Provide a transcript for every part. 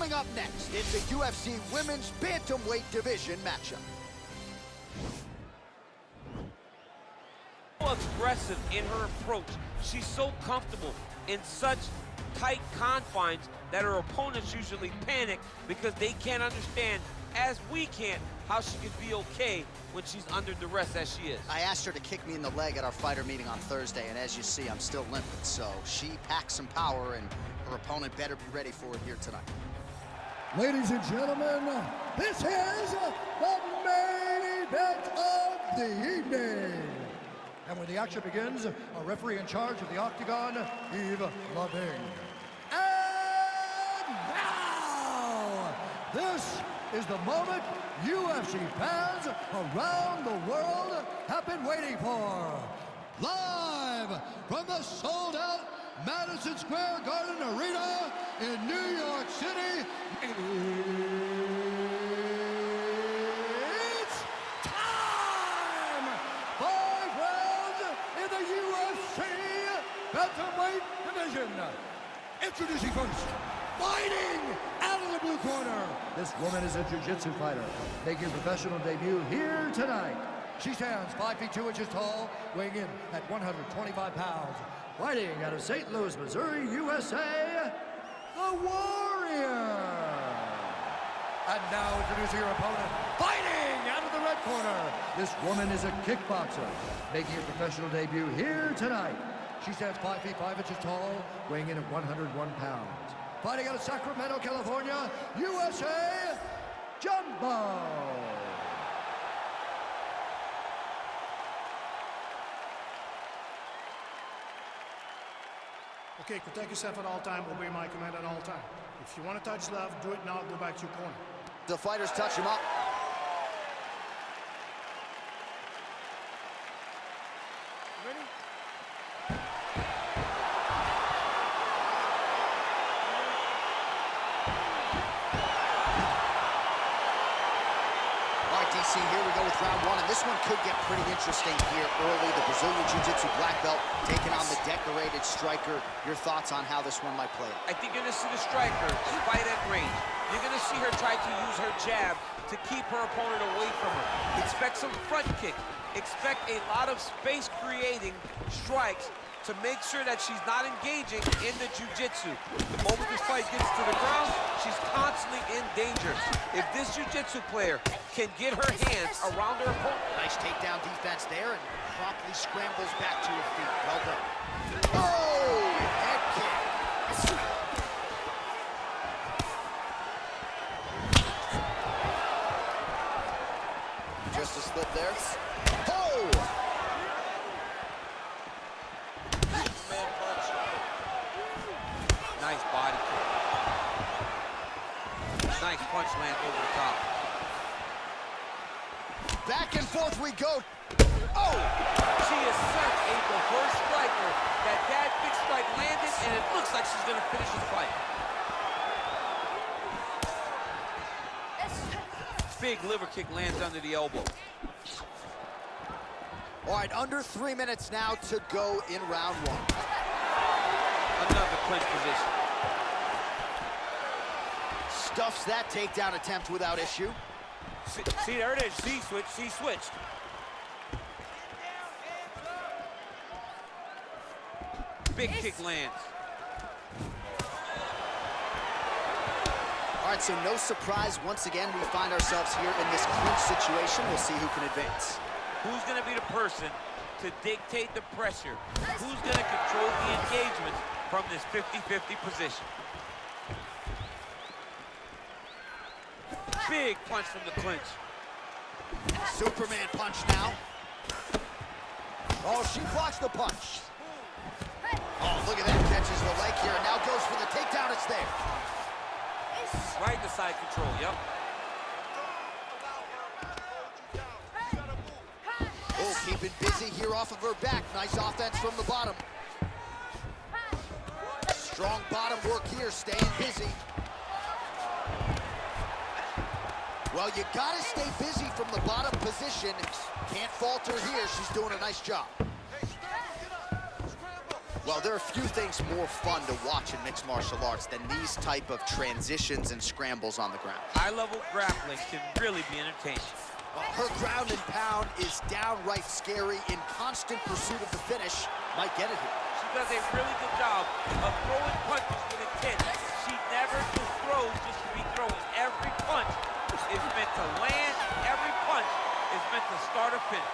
Coming up next, it's a UFC Women's Bantamweight Division matchup. Aggressive in her approach. She's so comfortable in such tight confines that her opponents usually panic because they can't understand, as we can't, how she could be okay when she's under duress as she is. I asked her to kick me in the leg at our fighter meeting on Thursday, and as you see, I'm still limping. So she packs some power, and her opponent better be ready for it here tonight. Ladies and gentlemen, this is the main event of the evening. And when the action begins, a referee in charge of the Octagon, Yves Lavigne. And now, this is the moment UFC fans around the world have been waiting for. Live from the sold-out Madison Square Garden Arena in New York City, it's time! 5 rounds in the UFC Bantamweight Division. Introducing first, fighting out of the blue corner. This woman is a jiu-jitsu fighter, making her professional debut here tonight. She stands 5 feet 2 inches tall, weighing in at 125 pounds. Fighting out of St. Louis, Missouri, USA, the Warrior. And now introducing her opponent, fighting out of the red corner. This woman is a kickboxer, making her professional debut here tonight. She stands 5 feet 5 inches tall, weighing in at 101 pounds. Fighting out of Sacramento, California, USA, Jumbo. Okay, protect yourself at all time, obey my command at all time. If you want to touch left, do it now, go back to your corner. The fighters touch him up. Ready? All right, DC, here we go with round one, and this one could get pretty interesting here early. The Brazilian Jiu-Jitsu black belt taking on the decorated striker. Your thoughts on how this one might play? I think you're going to see the striker fight at range. You're going to see her try to use her jab to keep her opponent away from her. Expect some front kick. Expect a lot of space-creating strikes to make sure that she's not engaging in the jiu-jitsu. The moment this fight gets to the ground, she's constantly in danger. If this jiu-jitsu player can get her hands around her opponent. Nice takedown defense there, and promptly scrambles back to her feet. Well done. Oh, head kick. Just a slip there. Oh! Man punch. Nice body kick. Nice punch lands over the top. Back and forth we go. Oh! She is such a diverse striker that big strike landed, and it looks like she's going to finish the fight. Big liver kick lands under the elbow. All right, under 3 minutes now to go in round one. Another clinch position. Stuffs that takedown attempt without issue. See, there it is. She switched. Big kick lands. All right, so no surprise. Once again, we find ourselves here in this clinch situation. We'll see who can advance. Who's going to be the person to dictate the pressure? Who's going to control the engagement from this 50-50 position? Big punch from the clinch. Superman punch now. Oh, she blocks the punch. Oh, look at that. Catches the leg here and now goes for the takedown. It's there. Right in the side control, yep. Oh, keeping busy here off of her back. Nice offense from the bottom. Strong bottom work here, staying busy. Well, you gotta stay busy from the bottom position. Can't falter here. She's doing a nice job. Well, there are few things more fun to watch in mixed martial arts than these type of transitions and scrambles on the ground. High-level grappling can really be entertaining. Her ground and pound is downright scary. In constant pursuit of the finish, might get it here. She does a really good job of throwing punches with intent. She never just throws just to be throwing. Every punch is meant to land. Every punch is meant to start or finish.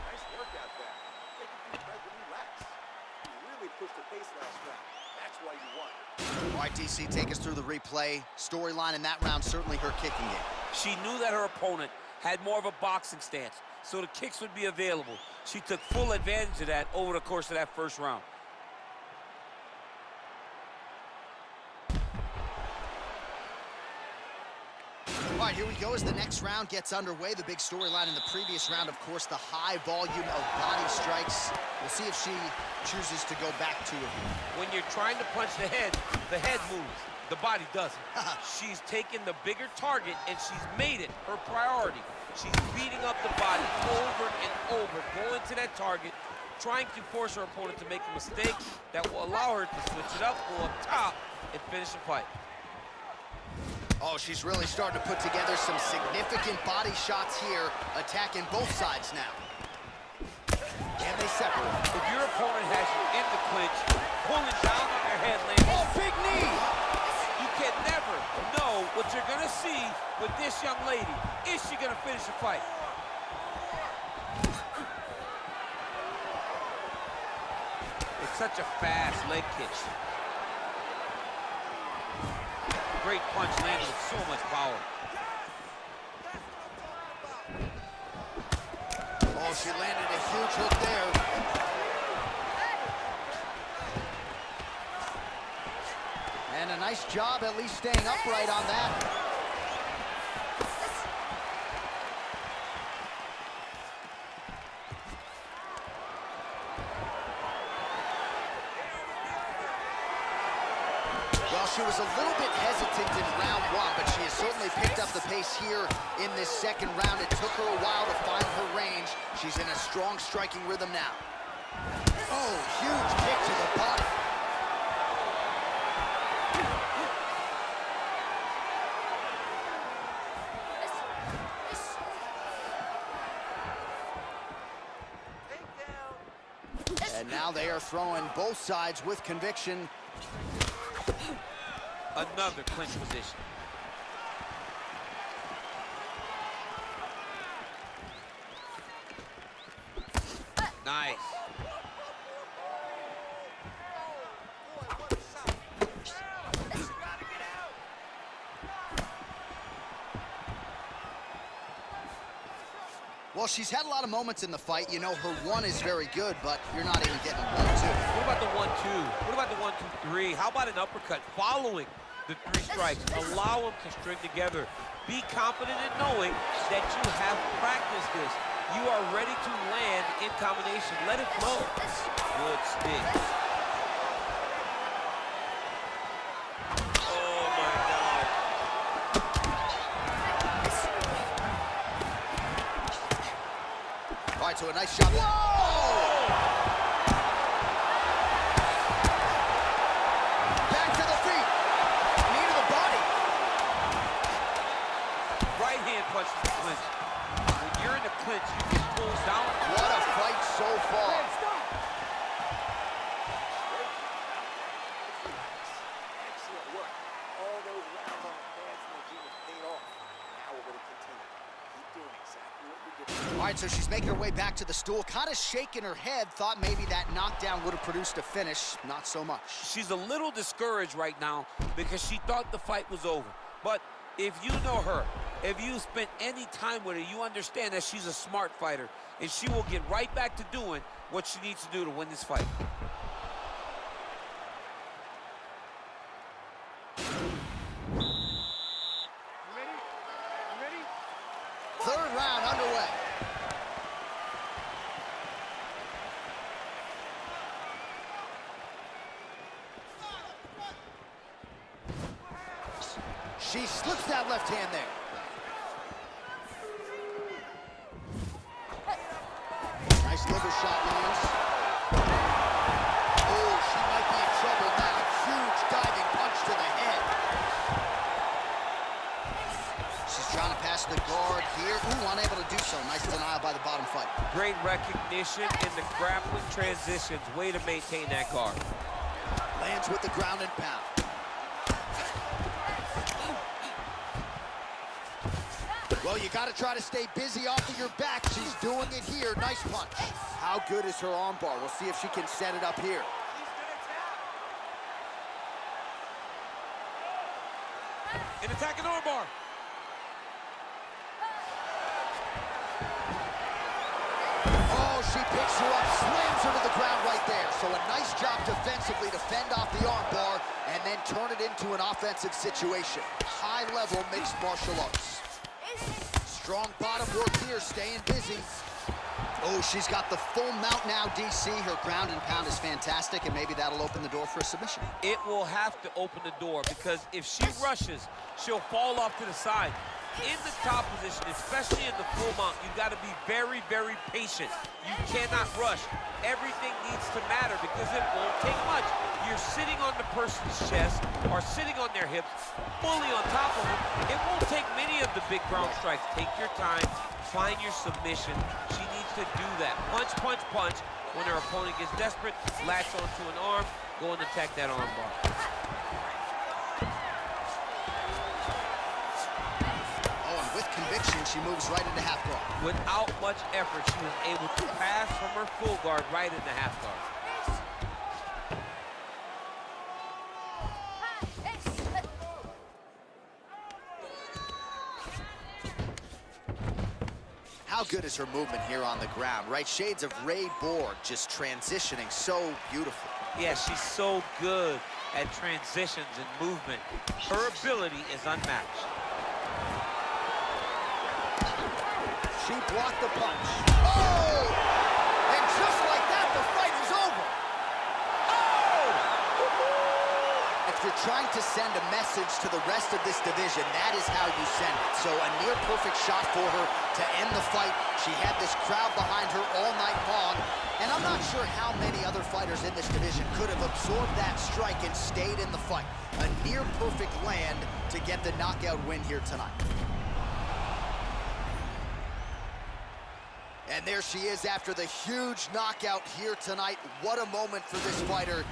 Nice work out there. Take a deep breath and relax. You really pushed the pace last round. That's why you won. All right, DC, take us through the replay. Storyline in that round, certainly her kicking game. She knew that her opponent had more of a boxing stance, so the kicks would be available. She took full advantage of that over the course of that first round. All right, here we go as the next round gets underway. The big storyline in the previous round, of course, the high volume of body strikes. We'll see if she chooses to go back to it. When you're trying to punch the head moves. The body doesn't. She's taken the bigger target and she's made it her priority. She's beating up the body over and over, going to that target, trying to force her opponent to make a mistake that will allow her to switch it up, go up top, and finish the fight. Oh, she's really starting to put together some significant body shots here, attacking both sides now. And they separate. If your opponent has you in the clinch, pulling down on your head, landing. Oh, big knee! You can never know what you're gonna see with this young lady. Is she gonna finish the fight? It's such a fast leg kick. Great punch landed with so much power. Oh, she landed a huge hook there. And a nice job at least staying upright on that. Well, she was a little bit hesitant in round one, but she has certainly picked up the pace here in this second round. It took her a while to find her range. She's in a strong striking rhythm now. Oh, huge kick to the body. And now they are throwing both sides with conviction. Another clinch position. Nice. Well, she's had a lot of moments in the fight. You know, her one is very good, but you're not even getting 1-2. What about the 1-2? What about the 1-2-3? How about an uppercut following the 3 strikes? Allow them to string together. Be confident in knowing that you have practiced this. You are ready to land in combination. Let it flow. Good stick. Oh, my God. All right, so a nice shot. Whoa! Back to the feet. Knee to the body. Right hand punch to the clinch. When you're in the clinch, you get pulled down. What a fight so far. Excellent work. All those rounds on the pads and the gym have paid off. Now we're going to continue. Keep doing exactly what we did. All right, so she's making her way back to the stool, kind of shaking her head, thought maybe that knockdown would have produced a finish. Not so much. She's a little discouraged right now because she thought the fight was over. But if you know her, if you spent any time with her, you understand that she's a smart fighter, and she will get right back to doing what she needs to do to win this fight. Third round underway. She slips that left hand there. Nice liver shot lands. Oh, she might be in trouble now. Huge diving punch to the head. She's trying to pass the guard here. Ooh, unable to do so. Nice denial by the bottom fighter. Great recognition in the grappling transitions. Way to maintain that guard. Lands with the ground and pound. Well, you got to try to stay busy off of your back. She's doing it here. Nice punch. How good is her armbar? We'll see if she can set it up here. An attacking armbar. Oh, she picks her up, slams her to the ground right there. So a nice job defensively to fend off the armbar and then turn it into an offensive situation. High-level mixed martial arts. Strong bottom work here, staying busy. Oh, she's got the full mount now, DC. Her ground and pound is fantastic, and maybe that'll open the door for a submission. It will have to open the door because if she rushes, she'll fall off to the side. In the top position, especially in the full mount, you've got to be very, very patient. You cannot rush. Everything needs to matter because it won't take much. You're sitting on the person's chest or sitting on their hips, fully on top of them. It won't take many of the big ground strikes. Take your time, find your submission. She needs to do that. Punch, punch, punch. When her opponent gets desperate, latch onto an arm, go and attack that arm bar. With conviction, she moves right into half guard. Without much effort, she was able to pass from her full guard right into half guard. How good is her movement here on the ground, right? Shades of Ray Borg, just transitioning so beautiful. Yeah, she's so good at transitions and movement. Her ability is unmatched. She blocked the punch. Oh! And just like that, the fight is over. Oh! If you're trying to send a message to the rest of this division, that is how you send it. So a near-perfect shot for her to end the fight. She had this crowd behind her all night long, and I'm not sure how many other fighters in this division could have absorbed that strike and stayed in the fight. A near-perfect land to get the knockout win here tonight. And there she is after the huge knockout here tonight. What a moment for this fighter.